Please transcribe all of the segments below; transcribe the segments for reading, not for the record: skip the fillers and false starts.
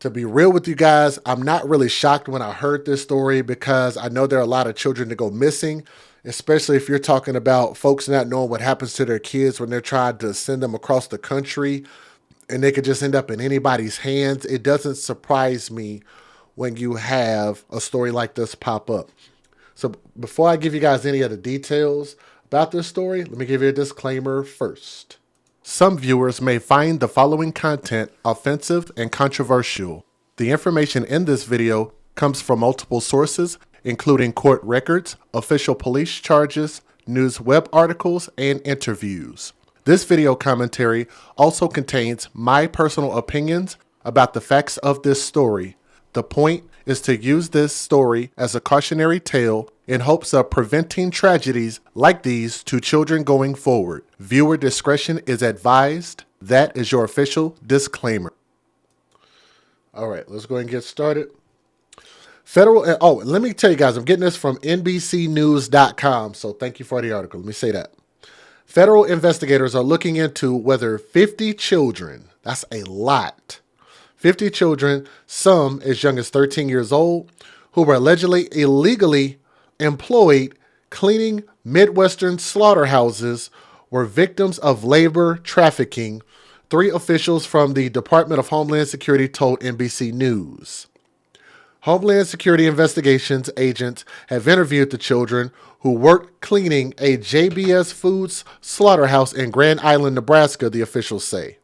To be real with you guys, I'm not really shocked when I heard this story because I know there are a lot of children that go missing, especially if you're talking about folks not knowing what happens to their kids when they're trying to send them across the country and they could just end up in anybody's hands. It doesn't surprise me when you have a story like this pop up. So before I give you guys any of the details about this story, let me give you a disclaimer first. Some viewers may find the following content offensive and controversial. The information in this video comes from multiple sources, including court records, official police charges, news web articles, and interviews. This video commentary also contains my personal opinions about the facts of this story. The point is to use this story as a cautionary tale in hopes of preventing tragedies like these to children going forward. Viewer discretion is advised. That is your official disclaimer. All right, let's go ahead and get started. Let me tell you guys, I'm getting this from NBCnews.com, so thank you for the article. Let me say that. Federal investigators are looking into whether 50 children, that's a lot, 50 children, some as young as 13 years old, who were allegedly illegally employed cleaning Midwestern slaughterhouses, were victims of labor trafficking, three officials from the Department of Homeland Security told NBC News. Homeland Security investigations agents have interviewed the children who worked cleaning a JBS Foods slaughterhouse in Grand Island, Nebraska, the officials say.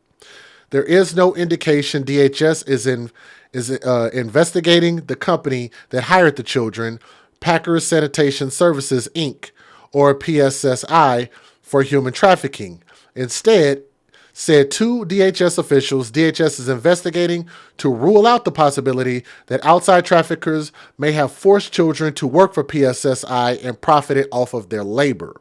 There is no indication DHS is investigating the company that hired the children, Packers Sanitation Services, Inc., or PSSI, for human trafficking. Instead, said two DHS officials, DHS is investigating to rule out the possibility that outside traffickers may have forced children to work for PSSI and profited off of their labor.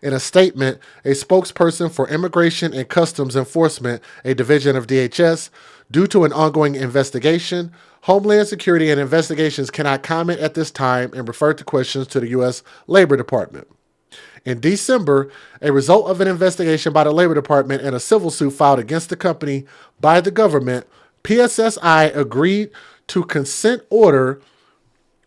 In a statement, a spokesperson for Immigration and Customs Enforcement, a division of DHS, due to an ongoing investigation, Homeland Security and Investigations cannot comment at this time and refer to questions to the U.S. Labor Department. In December, a result of an investigation by the Labor Department and a civil suit filed against the company by the government, PSSI agreed to consent order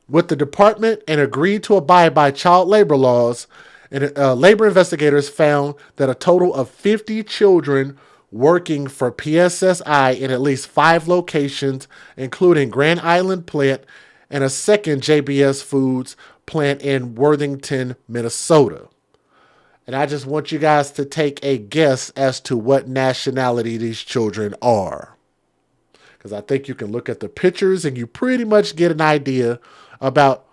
with the department and agreed to abide by child labor laws. And labor investigators found that a total of 50 children working for PSSI in at least 5 locations, including Grand Island plant and a second JBS Foods plant in Worthington, Minnesota. And I just want you guys to take a guess as to what nationality these children are. Because I think you can look at the pictures and you pretty much get an idea about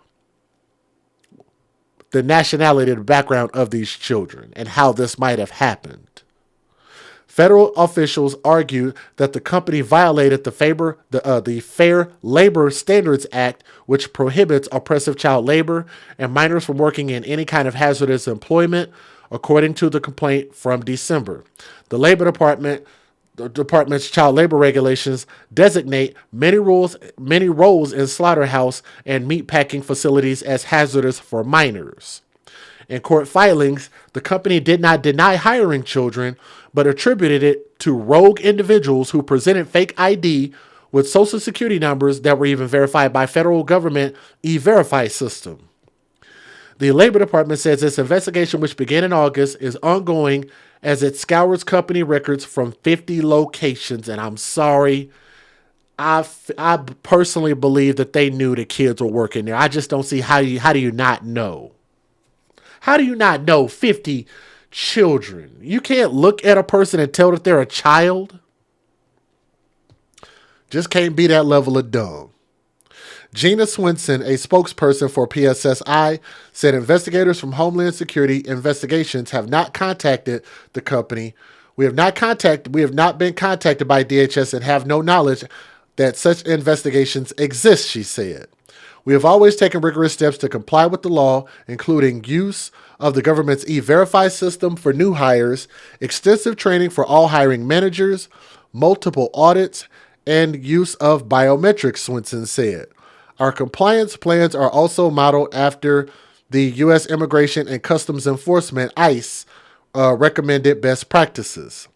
the nationality and the background of these children and how this might have happened. Federal officials argue that the company violated the Fair Labor Standards Act, which prohibits oppressive child labor and minors from working in any kind of hazardous employment, according to the complaint from December. The department's child labor regulations designate many roles in slaughterhouse and meatpacking facilities as hazardous for minors. In court filings, the company did not deny hiring children, but attributed it to rogue individuals who presented fake ID with social security numbers that were even verified by federal government E-Verify system. The Labor Department says its investigation, which began in August, is ongoing as it scours company records from 50 locations. And I'm sorry, I personally believe that they knew the kids were working there. I just don't see how do you not know? How do you not know 50 children? You can't look at a person and tell that they're a child. Just can't be that level of dumb. Gina Swinson, a spokesperson for PSSI, said investigators from Homeland Security Investigations have not contacted the company. We have not been contacted by DHS and have no knowledge that such investigations exist, she said. We have always taken rigorous steps to comply with the law, including use of the government's E-Verify system for new hires, extensive training for all hiring managers, multiple audits, and use of biometrics, Swinson said. Our compliance plans are also modeled after the U.S. Immigration and Customs Enforcement, ICE, recommended best practices.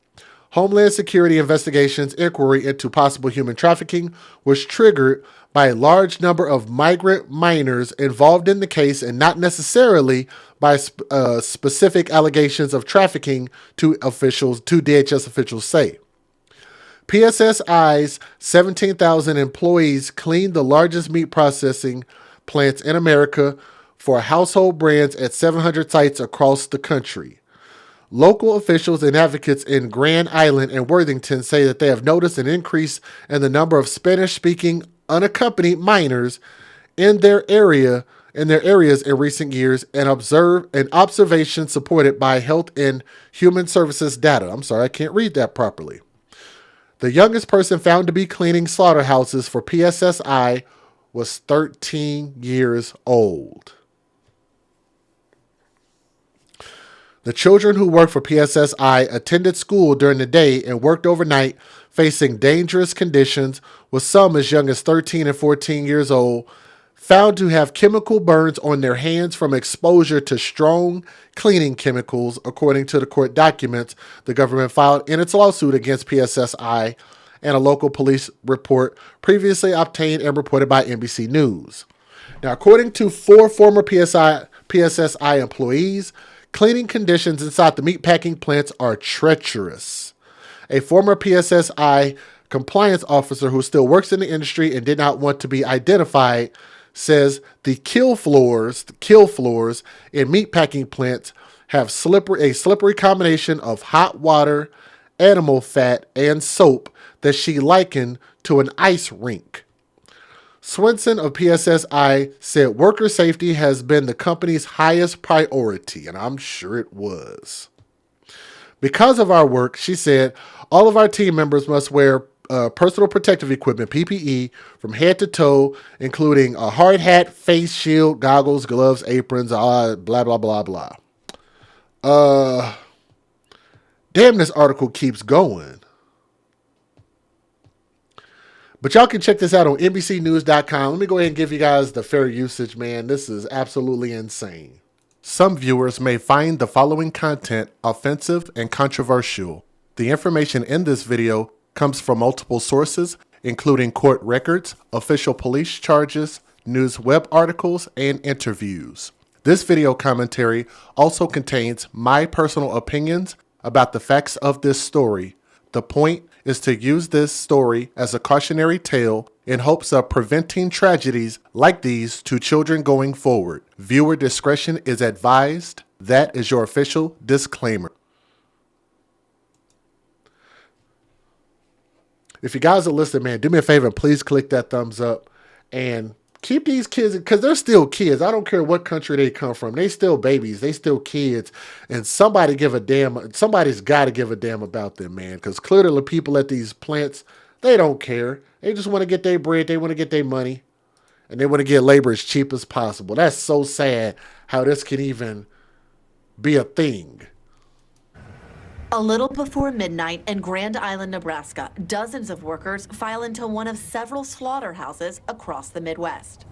Homeland Security investigations inquiry into possible human trafficking was triggered by a large number of migrant minors involved in the case and not necessarily by specific allegations of trafficking to DHS officials say. PSSI's 17,000 employees cleaned the largest meat processing plants in America for household brands at 700 sites across the country. Local officials and advocates in Grand Island and Worthington say that they have noticed an increase in the number of Spanish-speaking unaccompanied minors in their areas in recent years, and observation supported by Health and Human Services data. I'm sorry, I can't read that properly. The youngest person found to be cleaning slaughterhouses for PSSI was 13 years old. The children who worked for PSSI attended school during the day and worked overnight, facing dangerous conditions, with some as young as 13 and 14 years old, found to have chemical burns on their hands from exposure to strong cleaning chemicals, according to the court documents the government filed in its lawsuit against PSSI and a local police report previously obtained and reported by NBC News. Now, according to 4 former PSSI employees, cleaning conditions inside the meatpacking plants are treacherous. A former PSSI compliance officer who still works in the industry and did not want to be identified says the kill floors in meatpacking plants have a slippery combination of hot water, animal fat, and soap that she likened to an ice rink. Swenson of PSSI said worker safety has been the company's highest priority, and I'm sure it was. Because of our work, she said, all of our team members must wear personal protective equipment, PPE, from head to toe, including a hard hat, face shield, goggles, gloves, aprons, blah, blah, blah, blah. Damn, this article keeps going. But y'all can check this out on NBCnews.com. Let me go ahead and give you guys the fair usage, man. This is absolutely insane. Some viewers may find the following content offensive and controversial. The information in this video comes from multiple sources, including court records, official police charges, news web articles, and interviews. This video commentary also contains my personal opinions about the facts of this story. The point is to use this story as a cautionary tale in hopes of preventing tragedies like these to children going forward. Viewer discretion is advised. That is your official disclaimer. If you guys are listening, man, do me a favor and please click that thumbs up and keep these kids, because they're still kids. I don't care what country they come from. They still babies. They still kids. And somebody's got to give a damn about them, man, because clearly the people at these plants, they don't care. They just want to get their bread. They want to get their money. And they want to get labor as cheap as possible. That's so sad how this can even be a thing. A little before midnight in Grand Island, Nebraska, dozens of workers file into one of several slaughterhouses across the Midwest.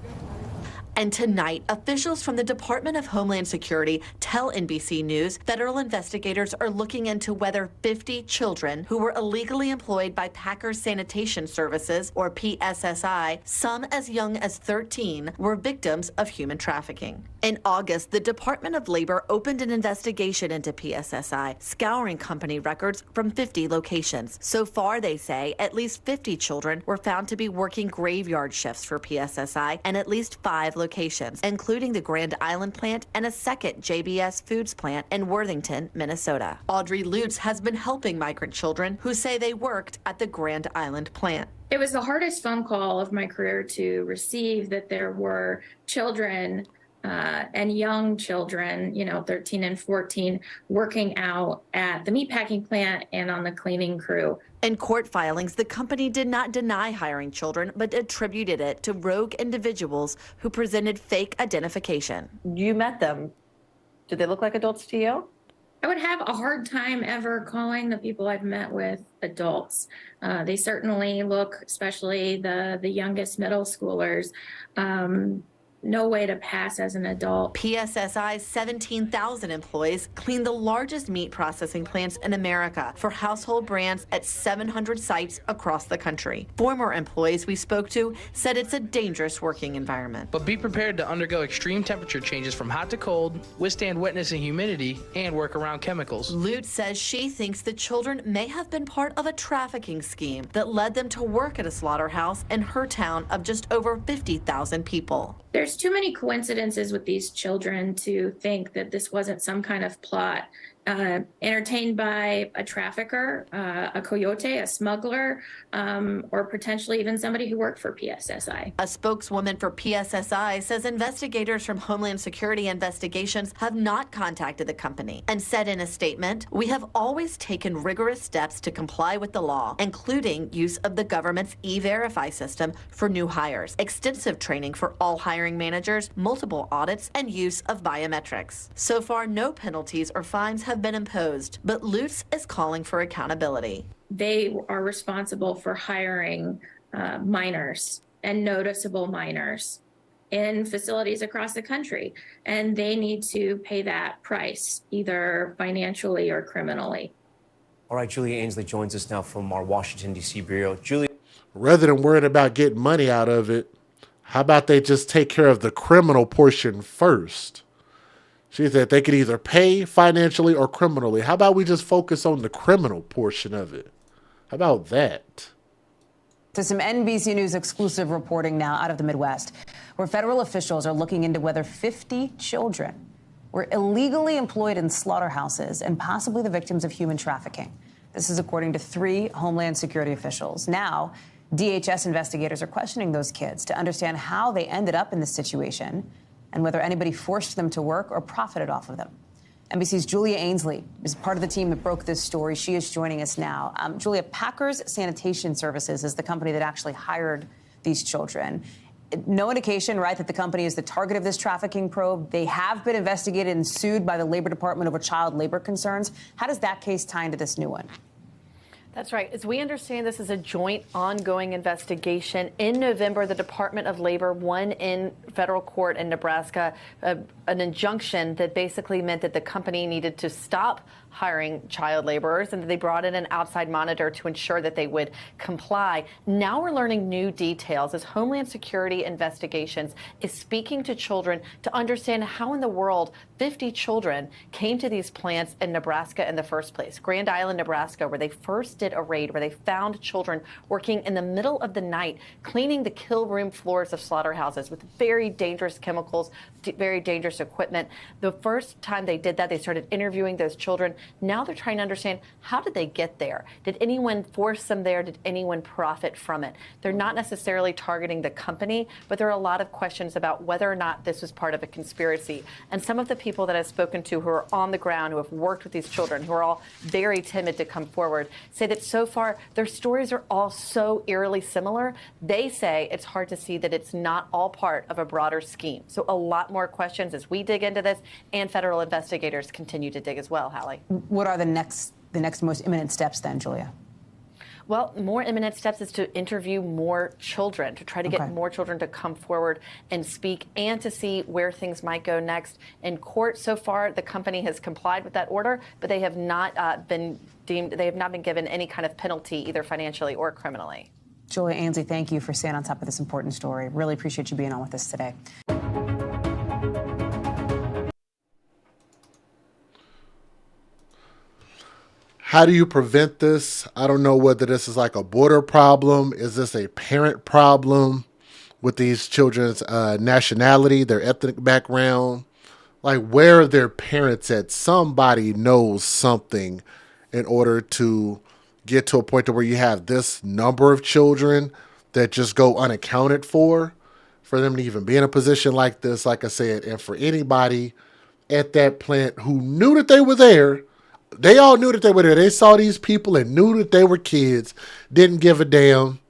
And tonight, officials from the Department of Homeland Security tell NBC News federal investigators are looking into whether 50 children who were illegally employed by Packers Sanitation Services, or PSSI, some as young as 13, were victims of human trafficking. In August, the Department of Labor opened an investigation into PSSI, scouring company records from 50 locations. So far, they say, at least 50 children were found to be working graveyard shifts for PSSI, and at least 5 locations, including the Grand Island plant and a second JBS Foods plant in Worthington, Minnesota. Audrey Lutz has been helping migrant children who say they worked at the Grand Island plant. It was the hardest phone call of my career to receive, that there were children and young children, 13 and 14, working out at the meatpacking plant and on the cleaning crew. In court filings, the company did not deny hiring children, but attributed it to rogue individuals who presented fake identification. You met them. Do they look like adults to you? I would have a hard time ever calling the people I've met with adults. They certainly look, especially the youngest middle schoolers, no way to pass as an adult. PSSI's 17,000 employees clean the largest meat processing plants in America for household brands at 700 sites across the country. Former employees we spoke to said it's a dangerous working environment. But be prepared to undergo extreme temperature changes from hot to cold, withstand wetness and humidity, and work around chemicals. Lutz says she thinks the children may have been part of a trafficking scheme that led them to work at a slaughterhouse in her town of just over 50,000 people. There's too many coincidences with these children to think that this wasn't some kind of plot entertained by a trafficker, a coyote, a smuggler, or potentially even somebody who worked for PSSI. A spokeswoman for PSSI says investigators from Homeland Security Investigations have not contacted the company and said in a statement, "We have always taken rigorous steps to comply with the law, including use of the government's E-Verify system for new hires, extensive training for all hiring managers, multiple audits, and use of biometrics." So far, no penalties or fines have been imposed, but Lutz is calling for accountability. They are responsible for hiring minors and noticeable minors in facilities across the country, and they need to pay that price, either financially or criminally. All right, Julia Ainsley joins us now from our Washington, D.C. bureau. Julia. Rather than worrying about getting money out of it, how about they just take care of the criminal portion first? She said they could either pay financially or criminally. How about we just focus on the criminal portion of it? How about that? To some NBC News exclusive reporting now out of the Midwest, where federal officials are looking into whether 50 children were illegally employed in slaughterhouses and possibly the victims of human trafficking. This is according to 3 Homeland Security officials. Now, DHS investigators are questioning those kids to understand how they ended up in this situation and whether anybody forced them to work or profited off of them. NBC's Julia Ainsley is part of the team that broke this story. She is joining us now. Julia, Packers Sanitation Services is the company that actually hired these children. No indication, right, that the company is the target of this trafficking probe. They have been investigated and sued by the Labor Department over child labor concerns. How does that case tie into this new one? That's right. As we understand, this is a joint ongoing investigation. In November, the Department of Labor won in federal court in Nebraska an injunction that basically meant that the company needed to stop hiring child laborers and that they brought in an outside monitor to ensure that they would comply. Now we're learning new details as Homeland Security Investigations is speaking to children to understand how in the world 50 children came to these plants in Nebraska in the first place. Grand Island, Nebraska, where they first did a raid where they found children working in the middle of the night, cleaning the kill room floors of slaughterhouses with very dangerous chemicals, very dangerous equipment. The first time they did that, they started interviewing those children. Now they're trying to understand, how did they get there? Did anyone force them there? Did anyone profit from it? They're not necessarily targeting the company, but there are a lot of questions about whether or not this was part of a conspiracy. And some of the people that I've spoken to who are on the ground, who have worked with these children, who are all very timid to come forward, say that so far their stories are all so eerily similar. They say it's hard to see that it's not all part of a broader scheme. So a lot more questions as we dig into this, and federal investigators continue to dig as well, Hallie. What are the next most imminent steps then, Julia? Well, more imminent steps is to interview more children, to try to get more children to come forward and speak, and to see where things might go next in court. So far, the company has complied with that order, but they have not been given any kind of penalty, either financially or criminally. Julia Ainsley, thank you for staying on top of this important story. Really appreciate you being on with us today. How do you prevent this? I don't know whether this is like a border problem. Is this a parent problem with these children's nationality, their ethnic background? Like, where are their parents at? Somebody knows something in order to get to a point to where you have this number of children that just go unaccounted for them to even be in a position like this, like I said, and for anybody at that plant who knew that they were there. They all knew that they were there. They saw these people and knew that they were kids, didn't give a damn.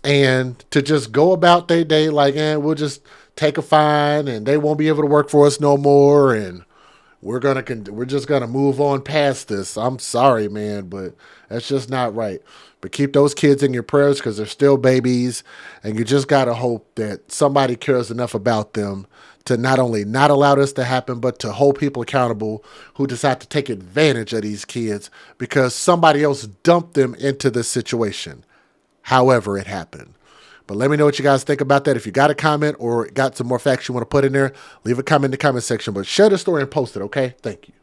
And to just go about their day like, we'll just take a fine and they won't be able to work for us no more. And we're just going to move on past this. I'm sorry, man, but that's just not right. But keep those kids in your prayers because they're still babies. And you just got to hope that somebody cares enough about them to not only not allow this to happen, but to hold people accountable who decide to take advantage of these kids because somebody else dumped them into this situation, however it happened. But let me know what you guys think about that. If you got a comment or got some more facts you want to put in there, leave a comment in the comment section. But share the story and post it, okay? Thank you.